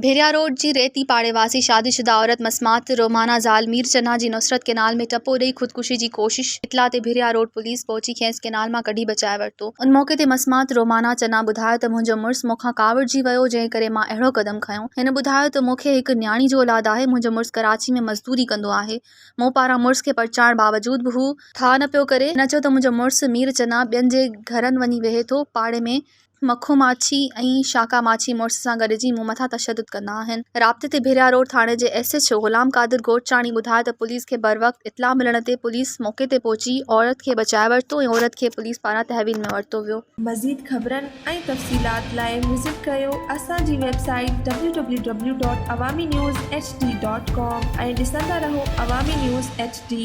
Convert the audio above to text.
भेरिया road जी रेती पाड़े वासी शादीशुदा औरत मसमात रोमाना ज़ाल मीर चन्ना जी नुसरत केनाल में टपो ॾेई ख़ुदकुशी जी कोशिश। इतला ते भेरिया रोड पुलिस पहुची खेसि केनाल मां कढी बचाए वरितो। उन मौके ते मसमात रोमाना चन्ना ॿुधायो त मुंहिंजो मुड़ुसु मूंखां कावड़जी वियो, जंहिं करे मां अहिड़ो क़दम खयों। हिन ॿुधायो त मूंखे हिकु न्याणी जो औलाद आहे। मुंहिंजो मुड़ुसु कराची में मज़दूरी कंदो आहे। मूं पारां मुड़ुस खे परचाइण बावजूद बि हू था न पियो करे। हिन चयो त मुंहिंजो मुड़ुसु मीर चन्ना ॿियनि जे घरनि वञी वेहे थो। पाड़े में मखू माछी ऐं शाका माछी मुड़ुस सां गॾिजी मूं मथां तशदुद कंदा आहिनि। राब्ते ते भेरिया रोड थाणे जे SHO ग़ुलाम क़ादिर गोटचाणी ॿुधायो त पुलिस खे बर वक़्ति इतला मिलण ते पुलिस मौके ते पहुची औरत खे बचाए वरितो ऐं औरत खे पुलिस पारां तहवील में वरितो वियो। मज़ीद ख़बरनि ऐं तफ़सीलात लाइ विज़िट कयो असांजी वेबसाइट www.awamiNewsHD.com ऐं ॾिसंदा रहो अवामी न्यूज़ HD।